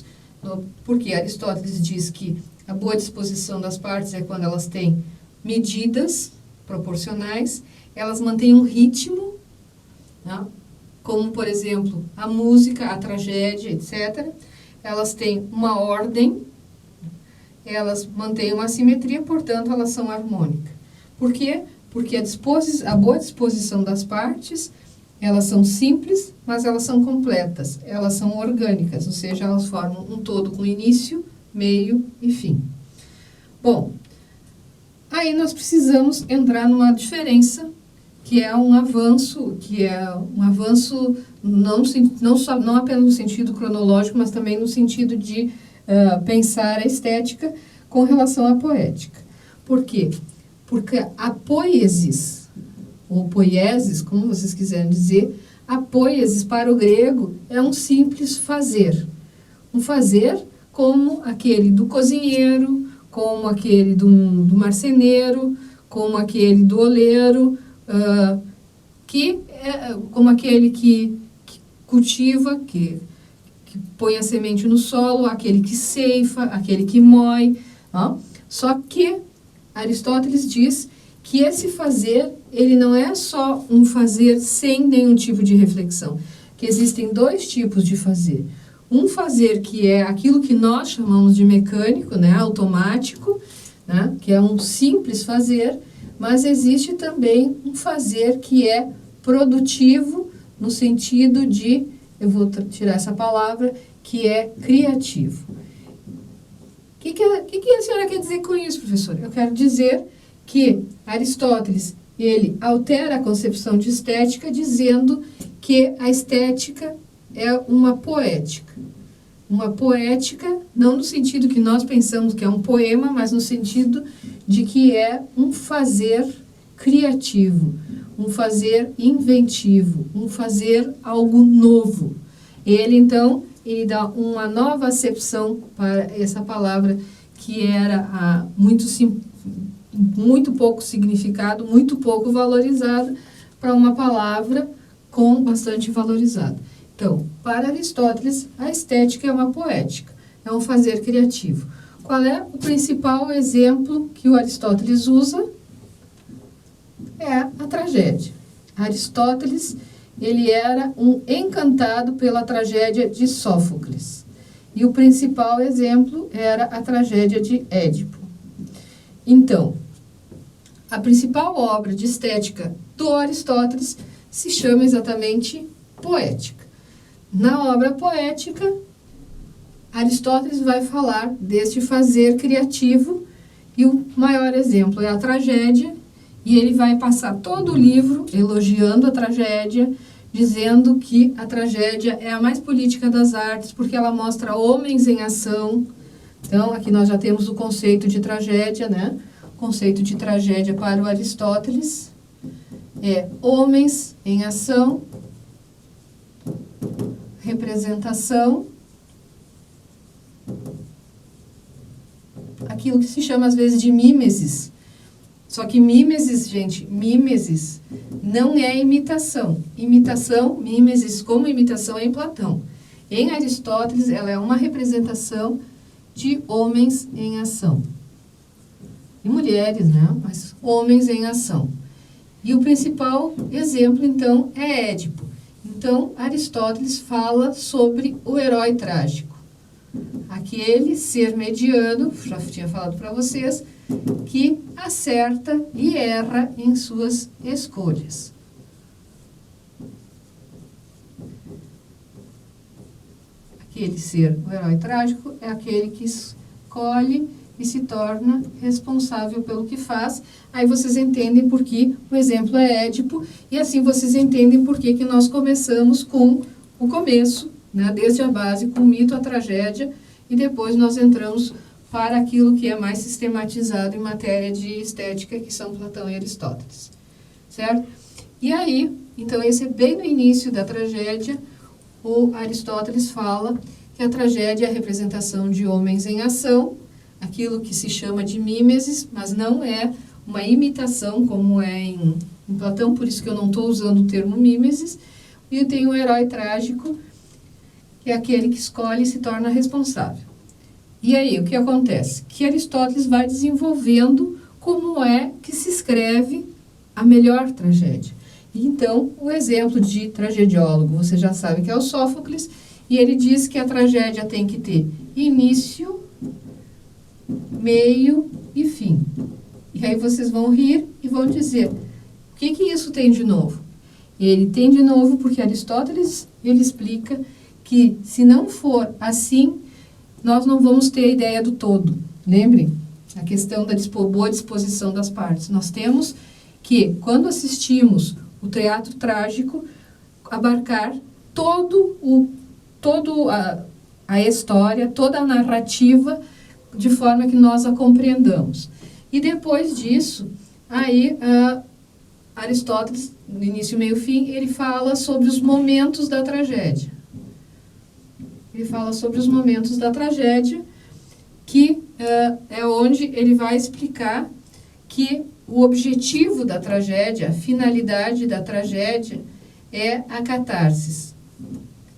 Porque Aristóteles diz que a boa disposição das partes é quando elas têm medidas proporcionais, elas mantêm um ritmo, né, como, por exemplo, a música, a tragédia, etc. Elas têm uma ordem, elas mantêm uma simetria, portanto, elas são harmônicas. Por quê? Porque a boa disposição das partes, elas são simples, mas elas são completas, elas são orgânicas, ou seja, elas formam um todo com início, meio e fim. Bom, aí nós precisamos entrar numa diferença, que é um avanço não apenas no sentido cronológico, mas também no sentido de pensar a estética com relação à poética. Por quê? Porque a poiesis, ou poiesis, como vocês quiserem dizer, a poiesis para o grego é um simples fazer. Um fazer como aquele do cozinheiro, como aquele do marceneiro, como aquele do oleiro, como aquele que cultiva, que põe a semente no solo, aquele que ceifa, aquele que moe. Só que Aristóteles diz que esse fazer, ele não é só um fazer sem nenhum tipo de reflexão, que existem dois tipos de fazer. Um fazer que é aquilo que nós chamamos de mecânico, né, automático, né, que é um simples fazer, mas existe também um fazer que é produtivo, no sentido de, eu vou tirar essa palavra, que é criativo. O que a senhora quer dizer com isso, professor? Eu quero dizer que Aristóteles, ele altera a concepção de estética dizendo que a estética é uma poética. Uma poética, não no sentido que nós pensamos que é um poema, mas no sentido de que é um fazer criativo. um fazer inventivo, um fazer algo novo. Ele, então, ele dá uma nova acepção para essa palavra que era muito pouco significado, muito pouco valorizada, para uma palavra com bastante valorizada. Então, para Aristóteles, a estética é uma poética, é um fazer criativo. Qual é o principal exemplo que o Aristóteles usa? É a tragédia. Aristóteles, ele era um encantado pela tragédia de Sófocles. E o principal exemplo era a tragédia de Édipo. Então, a principal obra de estética do Aristóteles se chama exatamente Poética. Na obra Poética, Aristóteles vai falar deste fazer criativo e o maior exemplo é a tragédia, e ele vai passar todo o livro elogiando a tragédia, dizendo que a tragédia é a mais política das artes porque ela mostra homens em ação. Então, aqui nós já temos o conceito de tragédia, né? O conceito de tragédia para o Aristóteles é homens em ação, representação, aquilo que se chama às vezes de mimesis. Só que mimesis, gente, mimesis não é imitação. Imitação, mimesis como imitação é em Platão. Em Aristóteles, ela é uma representação de homens em ação. E mulheres, né? Mas homens em ação. E o principal exemplo, então, é Édipo. Então, Aristóteles fala sobre o herói trágico. Aquele ser mediano, já tinha falado para vocês, que acerta e erra em suas escolhas. Aquele ser, o herói trágico, é aquele que escolhe e se torna responsável pelo que faz. Aí vocês entendem por que o exemplo é Édipo, e assim vocês entendem por que nós começamos com o começo, né, desde a base, com o mito, a tragédia, e depois nós entramos para aquilo que é mais sistematizado em matéria de estética, que são Platão e Aristóteles, certo? E aí, então esse é bem no início da tragédia, o Aristóteles fala que a tragédia é a representação de homens em ação, aquilo que se chama de mimesis, mas não é uma imitação como é em Platão, por isso que eu não estou usando o termo mimesis, e tem o herói trágico, que é aquele que escolhe e se torna responsável. E aí, o que acontece? Que Aristóteles vai desenvolvendo como é que se escreve a melhor tragédia. Então, o exemplo de tragediólogo, você já sabe que é o Sófocles, e ele diz que a tragédia tem que ter início, meio e fim. E aí vocês vão rir e vão dizer, o que isso tem de novo? Ele tem de novo porque Aristóteles, ele explica que se não for assim, nós não vamos ter a ideia do todo. Lembrem, a questão da boa disposição das partes. Nós temos que, quando assistimos o teatro trágico, abarcar a história, toda a narrativa, de forma que nós a compreendamos. E depois disso, aí Aristóteles, no início, meio e fim, ele fala sobre os momentos da tragédia. Ele fala sobre os momentos da tragédia, que é onde ele vai explicar que o objetivo da tragédia, a finalidade da tragédia, é a catarsis.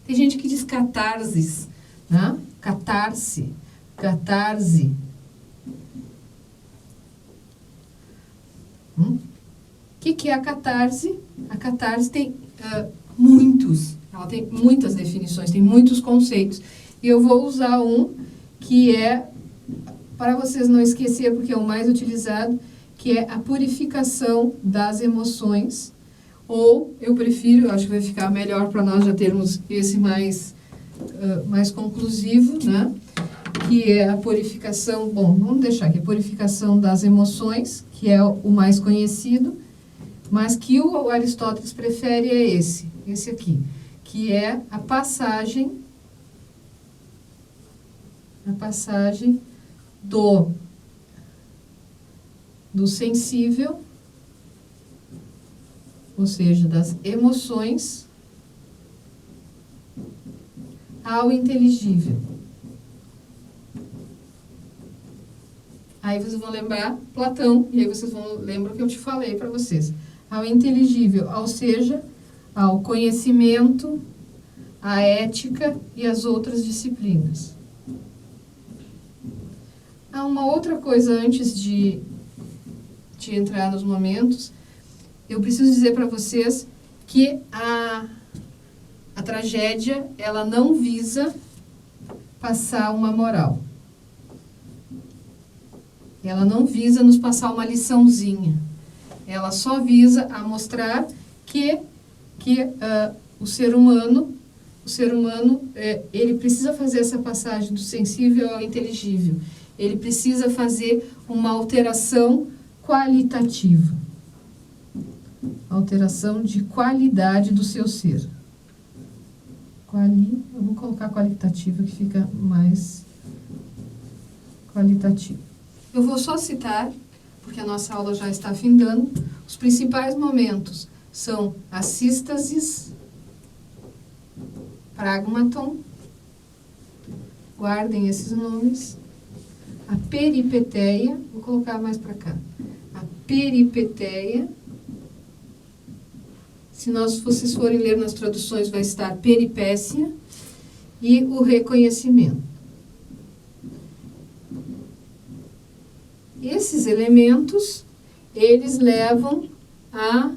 Tem gente que diz catarsis, né? Catarse, catarse. O que é a catarse? A catarse tem ela tem muitas definições, tem muitos conceitos. E eu vou usar um que é, para vocês não esquecer, porque é o mais utilizado, que é a purificação das emoções. Ou, eu prefiro, acho que vai ficar melhor para nós já termos esse mais conclusivo, né? Que é a purificação, vamos deixar aqui, a purificação das emoções, que é o mais conhecido, mas que o Aristóteles prefere é esse aqui, que é a passagem do sensível ou seja, das emoções, ao inteligível. Aí vocês vão lembrar Platão, e aí vocês vão lembrar o que eu te falei para vocês. Ao inteligível, ou seja, ao conhecimento, à ética e as outras disciplinas. Há uma outra coisa antes de entrar nos momentos. Eu preciso dizer para vocês que a tragédia, ela não visa passar uma moral. Ela não visa nos passar uma liçãozinha. Ela só visa a mostrar que o ser humano, ele precisa fazer essa passagem do sensível ao inteligível. Ele precisa fazer uma alteração qualitativa. Alteração de qualidade do seu ser. Eu vou colocar qualitativa, que fica mais qualitativo. Eu vou só citar, porque a nossa aula já está findando, os principais momentos são a sístasis, pragmaton, guardem esses nomes, a peripeteia, vou colocar mais para cá, a peripeteia, se vocês forem ler nas traduções vai estar peripécia, e o reconhecimento. Esses elementos, eles levam a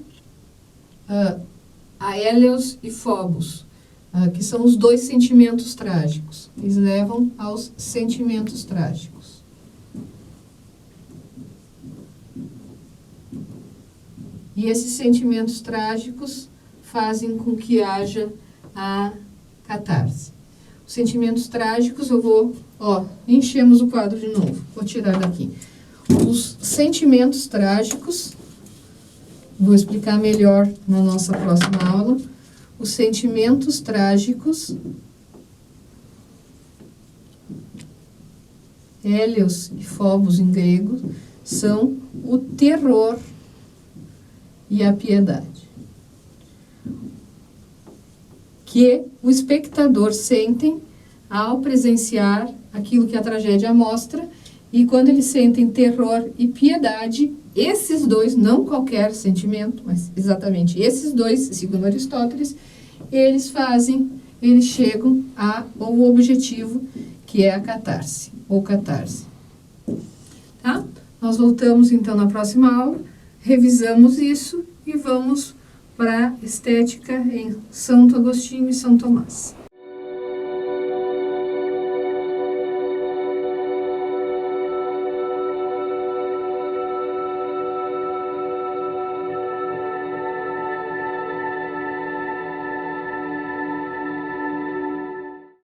Hélios e Phobos, que são os dois sentimentos trágicos. Eles levam aos sentimentos trágicos. E esses sentimentos trágicos fazem com que haja a catarse. Os sentimentos trágicos, eu vou... enchemos o quadro de novo. Vou tirar daqui. Os sentimentos trágicos, vou explicar melhor na nossa próxima aula. Os sentimentos trágicos, Hélios e Phobos em grego, são o terror e a piedade, que o espectador sentem ao presenciar aquilo que a tragédia mostra, e quando eles sentem terror e piedade, esses dois, não qualquer sentimento, mas exatamente esses dois, segundo Aristóteles, eles chegam ao objetivo, que é a catarse, ou catarse. Tá? Nós voltamos então na próxima aula, revisamos isso e vamos para a estética em Santo Agostinho e São Tomás.